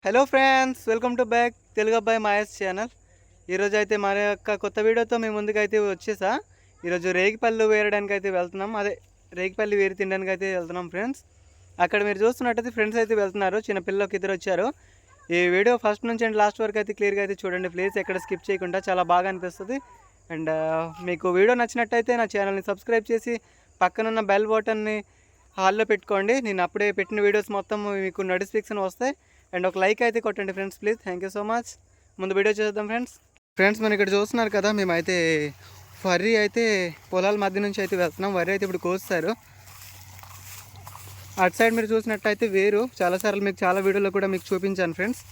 Hello friends, welcome to back Telugu అబ్బాయి Maya's channel. ఈరోజు అయితే మన యొక్క కొత్త వీడియోతో మేము ముందుకైతే వచ్చేసా. ఈరోజు రేగిపళ్ళు వేరడానికి అయితే వెళ్తున్నాం. అదే రేగిపల్లి వేరి తినడానికి అయితే వెళ్తున్నాం ఫ్రెండ్స్. అక్కడ మీరు చూస్తున్నట్టయితే ఫ్రెండ్స్ అయితే వెళ్తున్నారు. చిన్న పిల్లలకి ఇద్దరు వచ్చారు. ఈ వీడియో ఫస్ట్ నుంచి అండ్ లాస్ట్ వరకు అయితే క్లియర్గా అయితే చూడండి ప్లీజ్. ఎక్కడ స్కిప్ చేయకుండా, చాలా బాగా అనిపిస్తుంది. అండ్ మీకు వీడియో నచ్చినట్టయితే నా ఛానల్ని సబ్స్క్రైబ్ చేసి పక్కనున్న బెల్ బటన్ని హాల్లో పెట్టుకోండి. నేను అప్పుడే పెట్టిన వీడియోస్ మొత్తం మీకు నోటిఫికేషన్ వస్తాయి. అండ్ ఒక లైక్ అయితే కొట్టండి friends please. Thank you so much. ముందు వీడియో చేద్దాం ఫ్రెండ్స్ మనం ఇక్కడ చూస్తున్నారు కదా, మేమైతే వరి అయితే పొలాల మధ్య నుంచి అయితే వెళ్తున్నాం. వరి అయితే ఇప్పుడు కోస్తారు. అటు సైడ్ మీరు చూసినట్టయితే వేరు, చాలాసార్లు మీకు చాలా వీడియోలో కూడా మీకు చూపించాను ఫ్రెండ్స్.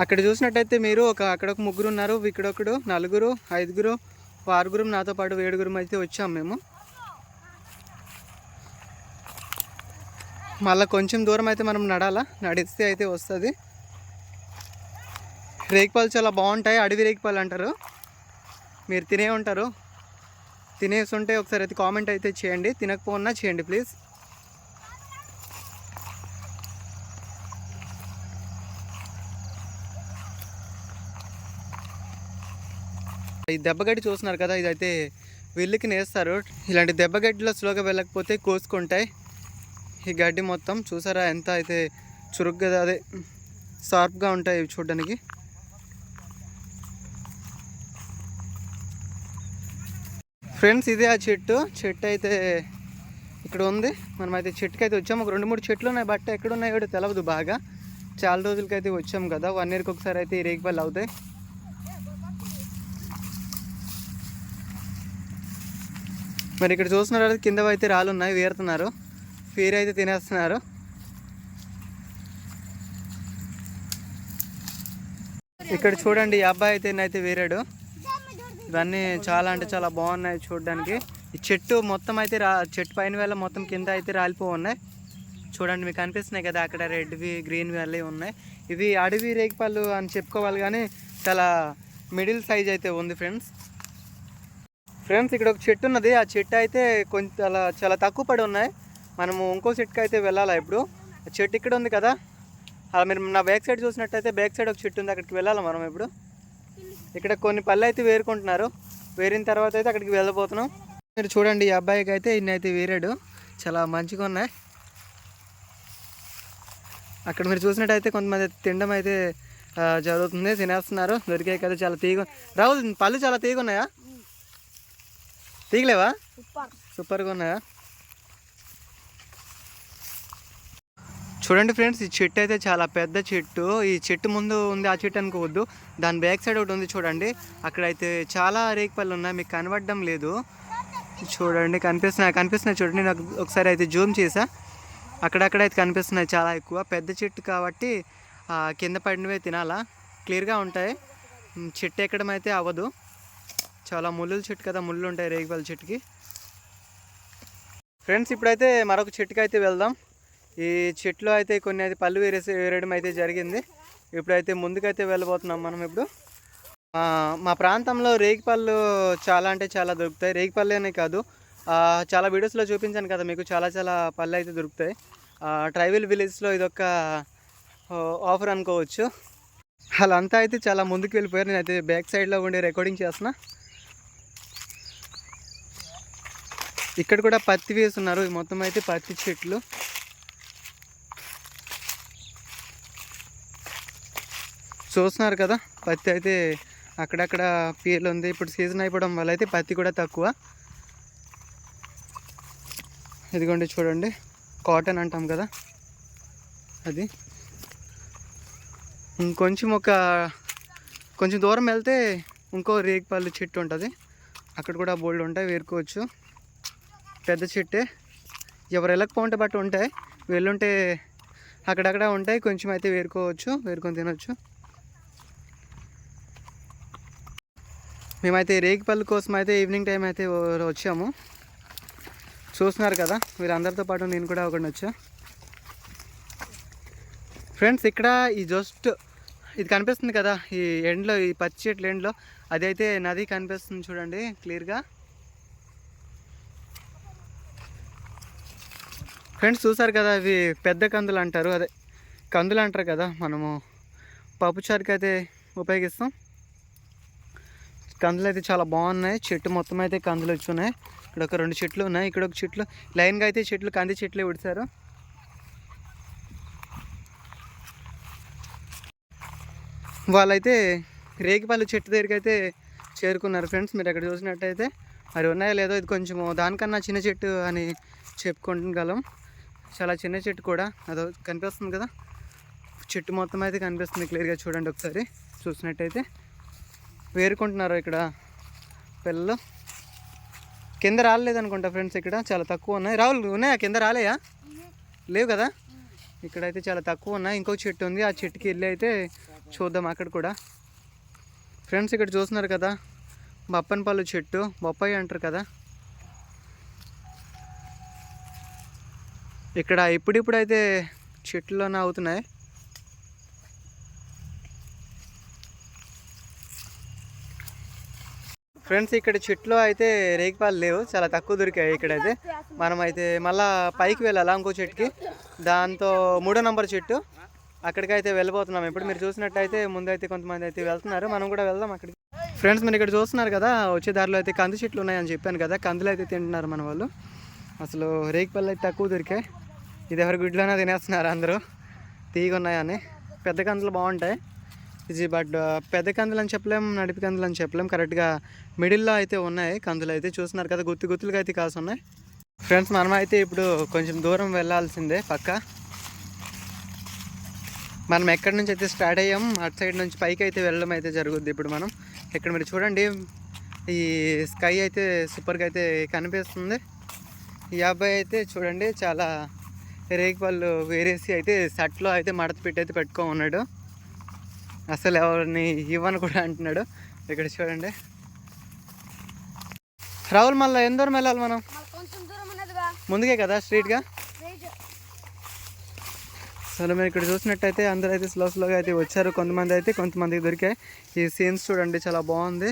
అక్కడ చూసినట్టయితే మీరు అక్కడ ఒక ముగ్గురు ఉన్నారు, ఇక్కడొకడు నలుగురు, ఐదుగురు, ఆరుగురు, నాతో పాటు 7గురు అయితే వచ్చాం మేము. మళ్ళీ కొంచెం దూరం అయితే మనం నడాలా, నడిస్తే అయితే వస్తుంది. రేగిపళ్ళు చాలా బాగుంటాయి, అడవి రేగిపళ్ళు అంటారు. మీరు తినే ఉంటారు, తినేసి ఉంటే ఒకసారి అయితే కామెంట్ అయితే చేయండి. తినకపోయినా చేయండి ప్లీజ్. ఈ దెబ్బగడ్డి చూస్తున్నారు కదా, ఇదైతే వెళ్ళికి నేస్తారు. ఇలాంటి దెబ్బగడ్డిలో స్లోగా వెళ్ళకపోతే కోసుకుంటాయి. ఈ గడ్డి మొత్తం చూసారా ఎంత అయితే చురుగ్గా, అదే షార్ప్గా ఉంటాయి చూడడానికి. ఫ్రెండ్స్ ఇదే ఆ చెట్టు అయితే ఇక్కడ ఉంది. మనమైతే చెట్టుకి అయితే వచ్చాము. ఒక 2-3 చెట్లు ఉన్నాయి, బట్ ఎక్కడున్నాయో కూడా తెలియదు బాగా. చాలా రోజులకైతే వచ్చాము కదా, 1 ఇయర్కి ఒకసారి అయితే ఈ రేగిపళ్ళు అవుతాయి. మరి ఇక్కడ చూస్తున్నారు కింద అయితే రాళ్ళు ఉన్నాయి, వేరుతున్నారు. ఫీర్ అయితే తినేస్తున్నారు. ఇక్కడ చూడండి, ఈ అబ్బాయి అయితే వేరాడు. ఇవన్నీ చాలా అంటే చాలా బాగున్నాయి చూడడానికి. ఈ చెట్టు మొత్తం అయితే చెట్టు పైన వేళ మొత్తం కింద అయితే రాలిపో ఉన్నాయి. చూడండి మీకు కనిపిస్తున్నాయి కదా, అక్కడ రెడ్వి, గ్రీన్వి అన్నీ ఉన్నాయి. ఇవి అడవి రేగిపళ్ళు అని చెప్పుకోవాలి, కానీ చాలా మిడిల్ సైజ్ అయితే ఉంది ఫ్రెండ్స్. ఇక్కడ ఒక చెట్టు ఉన్నది, ఆ చెట్టు అయితే కొంచెం చాలా తక్కువ పడి ఉన్నాయి. మనము ఇంకో చెట్టుకి అయితే వెళ్ళాలా. ఇప్పుడు చెట్టు ఇక్కడ ఉంది కదా, అలా మీరు నా బ్యాక్ సైడ్ చూసినట్టయితే బ్యాక్ సైడ్ ఒక చెట్టు ఉంది, అక్కడికి వెళ్ళాలి మనం. ఇప్పుడు ఇక్కడ కొన్ని పళ్ళు అయితే వేరుకుంటున్నారు. వేరిన తర్వాత అయితే అక్కడికి వెళ్ళబోతున్నాం. మీరు చూడండి, ఈ అబ్బాయికి అయితే ఇన్ని అయితే వేరాడు, చాలా మంచిగా ఉన్నాయి. అక్కడ మీరు చూసినట్టయితే కొంతమంది తినడం అయితే జరుగుతుంది, తినేస్తున్నారు. దొరికాయి కదా, చాలా తీగ. రాహుల్, పళ్ళు చాలా తీగ ఉన్నాయా? తీగలేవా? సూపర్గా ఉన్నాయా? చూడండి ఫ్రెండ్స్, ఈ చెట్టు అయితే చాలా పెద్ద చెట్టు. ఈ చెట్టు ముందు ఉంది ఆ చెట్టు అనుకోవద్దు, దాని బ్యాక్ సైడ్ ఒకటి ఉంది చూడండి. అక్కడైతే చాలా రేగిపళ్ళు ఉన్నాయి, మీకు కనబడడం లేదు. చూడండి, కనిపిస్తున్నాయి చూడండి. నాకు ఒకసారి అయితే జూమ్ చేసా, అక్కడైతే కనిపిస్తున్నాయి చాలా ఎక్కువ. పెద్ద చెట్టు కాబట్టి కింద పడినవే తినాలా, క్లియర్గా ఉంటాయి. చెట్టు ఎక్కడం అయితే అవ్వదు, చాలా ముళ్ళుల చెట్టు కదా, ముళ్ళు ఉంటాయి రేగిపళ్ళ చెట్టుకి. ఫ్రెండ్స్ ఇప్పుడైతే మరొక చెట్టుకి అయితే వెళ్దాం. ఈ చెట్లు అయితే కొన్ని అయితే పళ్ళు వేరడం అయితే జరిగింది. ఇప్పుడైతే ముందుకైతే వెళ్ళబోతున్నాం మనం. ఇప్పుడు మా ప్రాంతంలో రేగిపళ్ళు చాలా అంటే చాలా దొరుకుతాయి. రేగిపళ్ళనే కాదు, చాలా వీడియోస్లో చూపించాను కదా మీకు, చాలా పళ్ళు అయితే దొరుకుతాయి. ట్రైబల్ విలేజ్లో ఇదొక ఆఫర్ అనుకోవచ్చు. వాళ్ళంతా అయితే చాలా ముందుకు వెళ్ళిపోయారు. నేనైతే బ్యాక్ సైడ్లో ఉండి రికార్డింగ్ చేస్తున్నా. ఇక్కడ కూడా పత్తి వేస్తున్నారు, మొత్తం అయితే పత్తి చెట్లు. చూస్తున్నారు కదా, పత్తి అయితే అక్కడక్కడ పీర్లు ఉంది. ఇప్పుడు సీజన్ అయిపోవడం వల్ల అయితే పత్తి కూడా తక్కువ. ఇదిగోండి చూడండి, కాటన్ అంటాం కదా అది. కొంచెం దూరం వెళ్తే ఇంకో రేగిపళ్ళు చెట్టు ఉంటుంది, అక్కడ కూడా బోల్డ్ ఉంటాయి, వేరుకోవచ్చు. పెద్ద చెట్టే, ఎవరు వెళ్ళకపోతే బట్టి ఉంటాయి, వెళ్ళుంటే అక్కడక్కడ ఉంటాయి. కొంచెం అయితే వేరుకొని తినొచ్చు. మేమైతే రేగిపళ్ళు కోసం అయితే ఈవినింగ్ టైం అయితే వచ్చాము. చూస్తున్నారు కదా, వీరందరితో పాటు నేను కూడా ఒకటి వచ్చా. ఫ్రెండ్స్ ఇక్కడ ఈ జస్ట్ ఇది కనిపిస్తుంది కదా, ఈ ఎండ్లో, ఈ పచ్చి చెట్ల ఎండ్లో, అదైతే నది కనిపిస్తుంది చూడండి క్లియర్గా. ఫ్రెండ్స్ చూసారు కదా, అవి పెద్ద కందులు అంటారు, అదే కందులు అంటారు కదా, మనము పప్పుచారుకి అయితే ఉపయోగిస్తాం. కందులు అయితే చాలా బాగున్నాయి. చెట్టు మొత్తం అయితే కందులు వచ్చి ఉన్నాయి. ఇక్కడ ఒక 2 చెట్లు ఉన్నాయి, ఇక్కడ ఒక చెట్లు లైన్గా అయితే చెట్లు కంది చెట్లే ఉడిచారు. వాళ్ళైతే రేగిపల్లి చెట్టు దగ్గరికి అయితే చేరుకున్నారు ఫ్రెండ్స్. మీరు అక్కడ చూసినట్టయితే మరి ఉన్నాయో లేదో, ఇది కొంచెము దానికన్నా చిన్న చెట్టు అని చెప్పుకోగలం. చాలా చిన్న చెట్టు కూడా, అదో కనిపిస్తుంది కదా, చెట్టు మొత్తం అయితే కనిపిస్తుంది క్లియర్గా. చూడండి ఒకసారి చూసినట్టయితే వేరుకుంటున్నారు ఇక్కడ పిల్లలు. కింద రాలేదనుకుంటా ఫ్రెండ్స్, ఇక్కడ చాలా తక్కువ ఉన్నాయి. రావులు ఉన్నాయా కింద? రాలేయా? లేవు కదా. ఇక్కడైతే చాలా తక్కువ ఉన్నాయి. ఇంకో చెట్టు ఉంది, ఆ చెట్టుకి వెళ్ళి అయితే చూద్దాం అక్కడ కూడా. ఫ్రెండ్స్ ఇక్కడ చూస్తున్నారు కదా, బప్పనపల్లి చెట్టు, బొప్పాయి అంటారు కదా. ఇక్కడ ఇప్పుడిప్పుడైతే చెట్లులోనే అవుతున్నాయి. ఫ్రెండ్స్ ఇక్కడ చెట్లు అయితే రేగిపాలు లేవు, చాలా తక్కువ దొరికాయి ఇక్కడైతే. మనం అయితే మళ్ళీ పైకి వెళ్ళాలా ఇంకో చెట్టుకి, దాంతో 3వ నంబర్ చెట్టు, అక్కడికి అయితే వెళ్ళిపోతున్నాం. ఇప్పుడు మీరు చూసినట్టయితే ముందైతే కొంతమంది అయితే వెళ్తున్నారు, మనం కూడా వెళ్దాం అక్కడికి. ఫ్రెండ్స్ మీరు ఇక్కడ చూస్తున్నారు కదా, వచ్చే దారిలో అయితే కంది చెట్లు ఉన్నాయని చెప్పాను కదా, కందులు అయితే తింటున్నారు మన వాళ్ళు. అసలు రేగిపళ్ళు అయితే తక్కువ దొరికాయి. ఇది ఎవరి గుడ్లోనే తినేస్తున్నారు అందరూ, తీగ ఉన్నాయని. పెద్ద కందులు బాగుంటాయి ఇది, బట్ పెద్ద కందులు అని చెప్పలేం, నడిపి కందులు అని చెప్పలేం. కరెక్ట్గా మిడిల్లో అయితే ఉన్నాయి కందులు అయితే. చూస్తున్నారు కదా, గుత్తులుగా అయితే కాసు ఉన్నాయి. ఫ్రెండ్స్ మనం అయితే ఇప్పుడు కొంచెం దూరం వెళ్ళాల్సిందే పక్క. మనం ఎక్కడి నుంచి అయితే స్టార్ట్ అయ్యాం, అటు సైడ్ నుంచి పైకి అయితే వెళ్ళడం అయితే జరుగుద్ది. ఇప్పుడు మనం ఇక్కడ మీరు చూడండి, ఈ స్కై అయితే సూపర్గా అయితే కనిపిస్తుంది. ఈ అబ్బాయి అయితే చూడండి చాలా రేగిపళ్ళు వేరేసి అయితే షర్ట్లో అయితే మడత పెట్టి అయితే పెట్టుకో ఉన్నాడు. అసలు ఎవరిని ఇవ్వను కూడా అంటున్నాడు. ఇక్కడ చూడండి రావులు, మళ్ళీ ఎంత దూరం వెళ్ళాలి మనం? ముందుకే కదా స్ట్రీట్గా. అసలు మీరు ఇక్కడ చూసినట్టయితే అందరూ అయితే స్లోగా అయితే వచ్చారు. కొంతమందికి దొరికాయి. ఈ సీన్స్ చూడండి చాలా బాగుంది.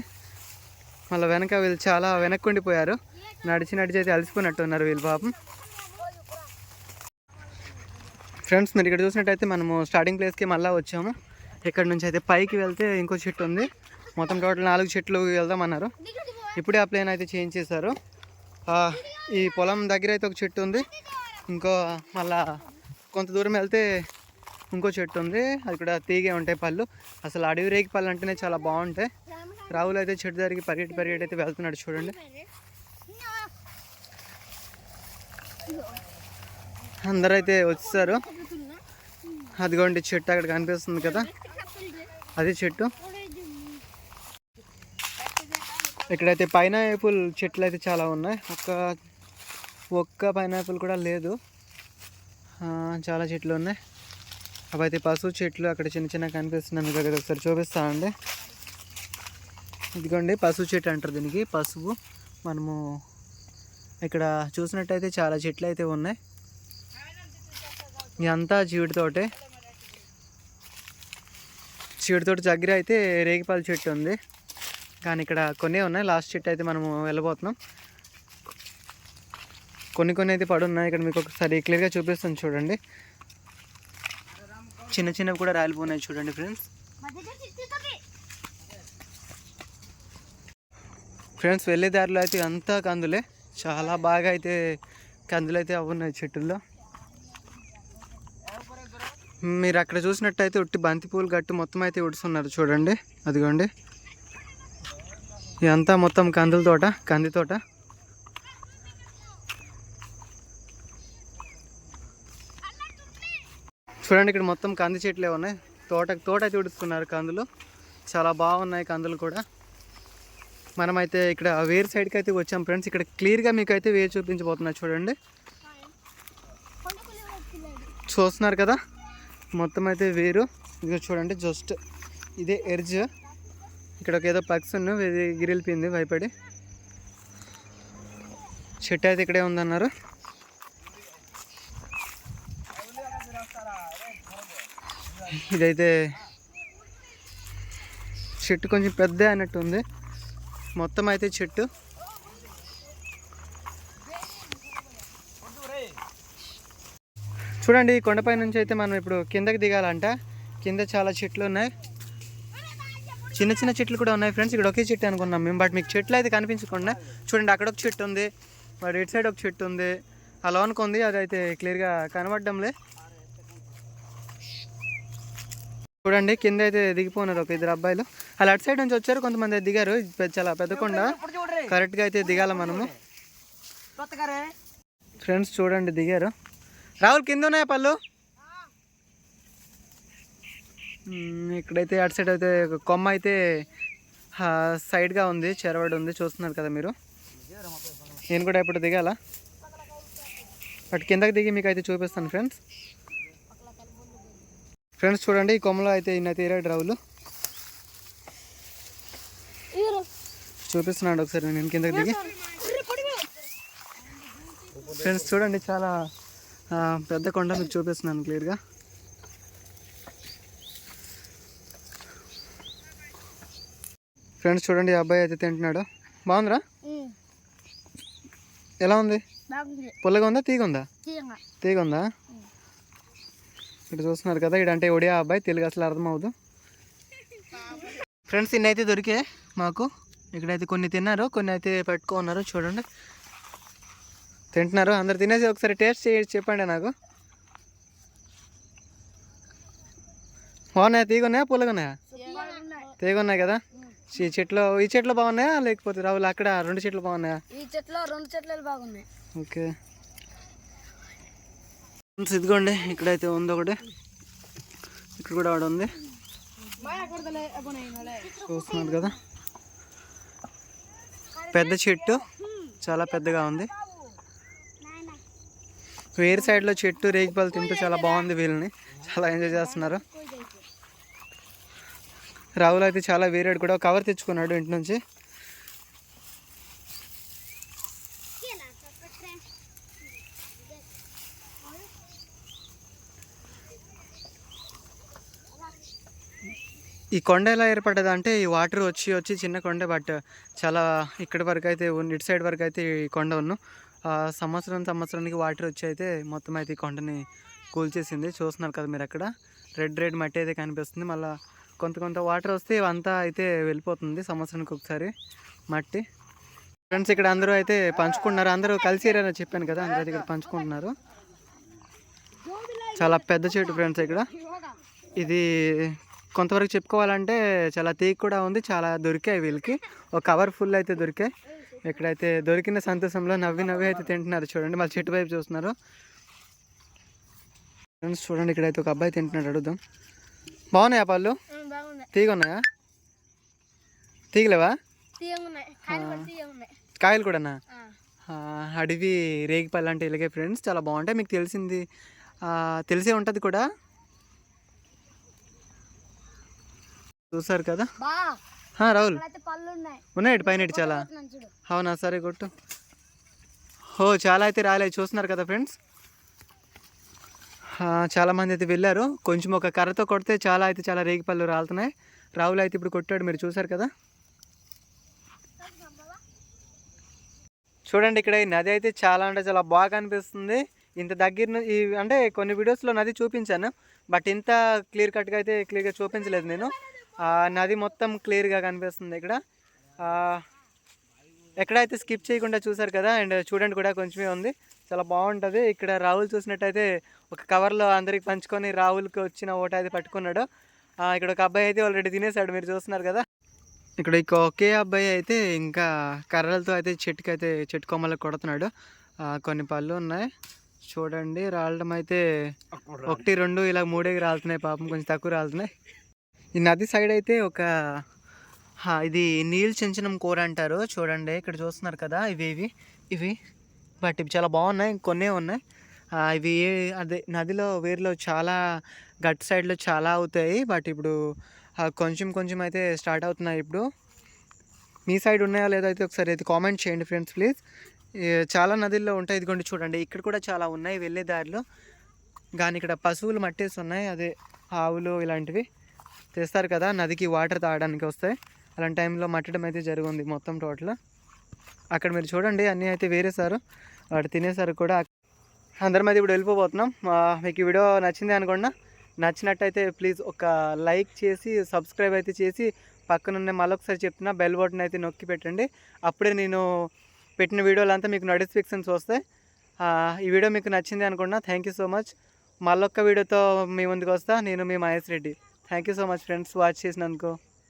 మళ్ళీ వెనక వీళ్ళు చాలా వెనక్కుండిపోయారు, నడిచి అయితే అలసిపోయినట్టు ఉన్నారు వీళ్ళు పాపం. ఫ్రెండ్స్ మీరు ఇక్కడ చూసినట్టయితే మనము స్టార్టింగ్ ప్లేస్కి మళ్ళీ వచ్చాము. ఇక్కడ నుంచి అయితే పైకి వెళ్తే ఇంకో చెట్టు ఉంది. మొత్తం టోటల్ 4 చెట్లు వెళ్దామన్నారు. ఇప్పుడే ఆ ప్లేన్ అయితే చేంజ్ చేశారు. ఈ పొలం దగ్గర అయితే ఒక చెట్టు ఉంది, ఇంకో మళ్ళా కొంత దూరం వెళ్తే ఇంకో చెట్టు ఉంది, అది కూడా తీగే ఉంటాయి పళ్ళు. అసలు అడవి రేగి పళ్ళు అంటేనే చాలా బాగుంటాయి. రావులు అయితే చెట్టు దగ్గరికి పరిగెట్టి అయితే వెళ్తున్నాడు చూడండి. అందరూ అయితే వచ్చేసారు. అదిగోండి చెట్టు అక్కడ కనిపిస్తుంది కదా, అది చెట్టు. ఇక్కడైతే పైనాపిల్ చెట్లు అయితే చాలా ఉన్నాయి. ఒక్క పైనాపిల్ కూడా లేదు, చాలా చెట్లు ఉన్నాయి. అవి అయితే పసుపు చెట్లు అక్కడ చిన్న కనిపిస్తున్నాయి. మీకు అక్కడ ఒకసారి చూపిస్తానండి. ఇదిగోండి పసుపు చెట్టు అంటారు దీనికి, పసుపు. మనము ఇక్కడ చూసినట్టయితే చాలా చెట్లు అయితే ఉన్నాయి. ఇదంతా చీవిడి తోట దగ్గర అయితే రేగిపల్లి చెట్టు ఉంది, కానీ ఇక్కడ కొన్ని ఉన్నాయి. లాస్ట్ చెట్టు అయితే మనము వెళ్ళబోతున్నాం. కొన్ని అయితే పడున్నాయి. ఇక్కడ మీకు ఒకసారి క్లియర్గా చూపిస్తాను చూడండి. చిన్నవి కూడా రాలిపోయినాయి చూడండి ఫ్రెండ్స్. వెళ్ళే దారిలో అయితే అంతా కందులే, చాలా బాగా అయితే కందులు అయితే అవున్నాయి చెట్టుల్లో. మీరు అక్కడ చూసినట్టయితే ఉట్టి బంతిపూలు గట్టు మొత్తం అయితే ఉడుస్తున్నారు చూడండి. అదిగోండి ఇదంతా మొత్తం కంది తోట. చూడండి ఇక్కడ మొత్తం కంది చెట్లే ఉన్నాయి. తోట అయితే ఉడుస్తున్నారు కందులు, చాలా బాగున్నాయి కందులు కూడా. మనమైతే ఇక్కడ వేరు సైడ్కి అయితే వచ్చాం ఫ్రెండ్స్. ఇక్కడ క్లియర్గా మీకు అయితే వేరు చూపించబోతున్నా చూడండి. చూస్తున్నారు కదా, మొత్తం అయితే వేరు. ఇది చూడండి, జస్ట్ ఇదే ఎడ్జ్. ఇక్కడ ఒక ఏదో పక్షి ఇది గిరిలిపోయింది భయపడి. చెట్టు అయితే ఇక్కడే ఉందన్నారు. ఇదైతే చెట్టు కొంచెం పెద్ద అన్నట్టు ఉంది. మొత్తం అయితే చెట్టు చూడండి ఈ కొండపై నుంచి అయితే మనం ఇప్పుడు కిందకి దిగాలంట. కింద చాలా చెట్లు ఉన్నాయి, చిన్న చిన్న చెట్లు కూడా ఉన్నాయి ఫ్రెండ్స్. ఇక్కడ ఒకే చెట్టు అనుకున్నాం మేము, బట్ మీకు చెట్లు అయితే కనిపించకుండా. చూడండి అక్కడ ఒక చెట్టు ఉంది, బట్ ఇటు సైడ్ ఒక చెట్టు ఉంది, ఆ లోనికి ఉంది, అది అయితే క్లియర్గా కనబడడంలే. చూడండి కింద అయితే దిగిపోయినారు ఒక ఇద్దరు అబ్బాయిలు. అలా అటు సైడ్ నుంచి వచ్చారు, కొంతమంది దిగారు. చాలా పెద్ద కొండ, కరెక్ట్గా అయితే దిగాల మనము. ఫ్రెండ్స్ చూడండి దిగారు. రాహుల్ కింద ఉన్నాయా పళ్ళు? ఇక్కడైతే అటు సైడ్ అయితే కొమ్మ అయితే సైడ్గా ఉంది, చెరవడి ఉంది, చూస్తున్నారు కదా మీరు. నేను కూడా ఇప్పుడు దిగాల, బట్ కిందకి దిగి మీకు అయితే చూపిస్తాను ఫ్రెండ్స్. ఫ్రెండ్స్ చూడండి ఈ కొమ్మలో అయితే ఇన్న తీరాడు రావులు, చూపిస్తున్నాడు ఒకసారి నేను కిందకి దిగి. ఫ్రెండ్స్ చూడండి చాలా పెద్ద కొండ, మీకు చూపిస్తున్నాను క్లియర్గా. ఫ్రెండ్స్ చూడండి ఈ అబ్బాయి అయితే తింటున్నాడు. బాగుందిరా? ఎలా ఉంది? పుల్లగా ఉందా తీగ ఉందా? తీగ ఉందా? ఇక్కడ చూస్తున్నారు కదా, ఇడంటే ఒడియా అబ్బాయి, తెలుగు అసలు అర్థం అవ్వదు. ఫ్రెండ్స్ ఇన్ని అయితే దొరికే మాకు. ఇక్కడైతే కొన్ని తిన్నారు, కొన్ని అయితే పెట్టుకున్నారు. చూడండి తింటున్నారు అందరు. తినేసి ఒకసారి టేస్ట్ చేసి చెప్పండి నాకు. బాగున్నాయా? తీగ ఉన్నాయా పుల్లగా ఉన్నాయా? తీగ ఉన్నాయి కదా. ఈ చెట్లు బాగున్నాయా లేకపోతే రావులు అక్కడ రెండు చెట్లు బాగున్నాయా? ఈ చెట్లు రెండు చెట్లు బాగున్నాయి. ఓకే ఇదిగోండి ఇక్కడైతే ఉంది ఒకటి, ఇక్కడ కూడా ఒకటి ఉంది, చూస్తున్నారు కదా. పెద్ద చెట్టు, చాలా పెద్దగా ఉంది. వేరే సైడ్లో చెట్టు రేగిపళ్ళు తింటూ చాలా బాగుంది, వీళ్ళని చాలా ఎంజాయ్ చేస్తున్నారు. రాహుల్ అయితే చాలా వేరాడు కూడా, కవర్ తెచ్చుకున్నాడు ఇంటి నుంచి. ఈ కొండ ఎలా ఏర్పడ్డది అంటే, ఈ వాటర్ వచ్చి చిన్న కొండ, బట్ చాలా ఇక్కడి వరకు అయితే ఇటు సైడ్ వరకు అయితే ఈ కొండ సంవత్సరానికి వాటర్ వచ్చి అయితే మొత్తం అయితే ఈ కొండని కూల్చేసింది. చూస్తున్నారు కదా మీరు, అక్కడ రెడ్ మట్టి అయితే కనిపిస్తుంది. మళ్ళీ కొంత వాటర్ వస్తే ఇవంతా అయితే వెళ్ళిపోతుంది సంవత్సరానికి ఒకసారి మట్టి. ఫ్రెండ్స్ ఇక్కడ అందరూ అయితే పంచుకుంటున్నారు, అందరూ కలిసి ఏరని చెప్పాను కదా, అందరూ ఇక్కడ పంచుకుంటున్నారు. చాలా పెద్ద చెట్టు ఫ్రెండ్స్. ఇక్కడ ఇది కొంతవరకు చెప్పుకోవాలంటే చాలా తీగ కూడా ఉంది, చాలా దొరికాయి వీళ్ళకి. ఒక కవర్ ఫుల్ అయితే దొరికాయి. ఇక్కడైతే దొరికిన సంతోషంలో నవ్వి అయితే తింటున్నారు. చూడండి మళ్ళీ చెట్టు వైపు చూస్తున్నారు. ఫ్రెండ్స్ చూడండి ఇక్కడైతే ఒక అబ్బాయి తింటున్నాడు, అడుగుదాం. బాగున్నాయా పళ్ళు? తీగ ఉన్నాయా? తీగలేవా? కాయలు కూడానా? అడవి రేగిపళ్ళు అంటే ఇలాగే ఫ్రెండ్స్, చాలా బాగుంటాయి. మీకు తెలిసే ఉంటుంది కూడా, చూసారు కదా. రాహుల్ ఉన్నాయి పైన చాలా. అవునా? సరే కొట్టు. చాలా అయితే రాలేదు, చూస్తున్నారు కదా ఫ్రెండ్స్. చాలామంది అయితే వెళ్ళారు, కొంచెం ఒక కర్రతో కొడితే చాలా రేగిపళ్ళు రాలుతున్నాయి. రాహుల్ అయితే ఇప్పుడు కొట్టాడు, మీరు చూసారు కదా. చూడండి ఇక్కడ ఈ నది అయితే చాలా అంటే చాలా బాగా అనిపిస్తుంది. ఇంత దగ్గర అంటే కొన్ని వీడియోస్లో నది చూపించాను, బట్ ఇంత క్లియర్గా చూపించలేదు నేను. నది మొత్తం క్లియర్గా కనిపిస్తుంది ఇక్కడ. ఎక్కడైతే స్కిప్ చేయకుండా చూసారు కదా. అండ్ చూడండి కూడా కొంచెమే ఉంది, చాలా బాగుంటుంది. ఇక్కడ రాహుల్ చూసినట్టయితే ఒక కవర్లో అందరికి పంచుకొని రాహుల్కి వచ్చిన ఓట అయితే పట్టుకున్నాడు. ఇక్కడ ఒక అబ్బాయి అయితే ఆల్రెడీ తినేసాడు, మీరు చూస్తున్నారు కదా. ఇక్కడ ఒకే అబ్బాయి అయితే ఇంకా కర్రలతో అయితే చెట్టు కొమ్మలకు కొడుతున్నాడు. కొన్ని పళ్ళు ఉన్నాయి చూడండి, రాలడం అయితే 1, 2 ఇలా 3 రాలుతున్నాయి, పాపం కొంచెం తక్కువ రాలుతున్నాయి. ఈ నది సైడ్ అయితే ఇది నీళ్ళు చెంచనం కూర అంటారు. చూడండి ఇక్కడ చూస్తున్నారు కదా, ఇవి బట్ ఇవి చాలా బాగున్నాయి, కొన్నే ఉన్నాయి. ఇవి అదే నదిలో వేరులో చాలా గట్ సైడ్లో చాలా అవుతాయి, బట్ ఇప్పుడు కొంచెం అయితే స్టార్ట్ అవుతున్నాయి. ఇప్పుడు మీ సైడ్ ఉన్నాయా లేదా అయితే ఒకసారి అయితే కామెంట్ చేయండి ఫ్రెండ్స్ ప్లీజ్. చాలా నదుల్లో ఉంటాయి, ఇదిగోండి చూడండి ఇక్కడ కూడా చాలా ఉన్నాయి వెళ్ళే దారిలో. కానీ ఇక్కడ పశువులు మట్టేసి ఉన్నాయి, అదే ఆవులు ఇలాంటివి తెస్తారు కదా నదికి వాటర్ తాగడానికి వస్తాయి. అలాంటి టైంలో మట్టడం అయితే జరిగింది మొత్తం టోటల్. అక్కడ మీరు చూడండి అన్నీ అయితే వేరేసారు, వాటి తినేసారు కూడా. అందరం అయితే ఇప్పుడు వెళ్ళిపోతున్నాం. మీకు ఈ వీడియో నచ్చింది అనుకున్నా. నచ్చినట్టయితే ప్లీజ్ ఒక లైక్ చేసి సబ్స్క్రైబ్ అయితే చేసి పక్కనున్న మళ్ళొకసారి చెప్తున్నా బెల్ బటన్ అయితే నొక్కి పెట్టండి. అప్పుడే నేను పెట్టిన వీడియోలంతా మీకు నోటిఫికేషన్స్ వస్తాయి. ఈ వీడియో మీకు నచ్చింది అనుకున్నా. Thank you so much. మళ్ళొక్క వీడియోతో మీ ముందుకు వస్తా. నేను మీ Mahesh Reddy. Thank you so much friends watch చేసినందుకు.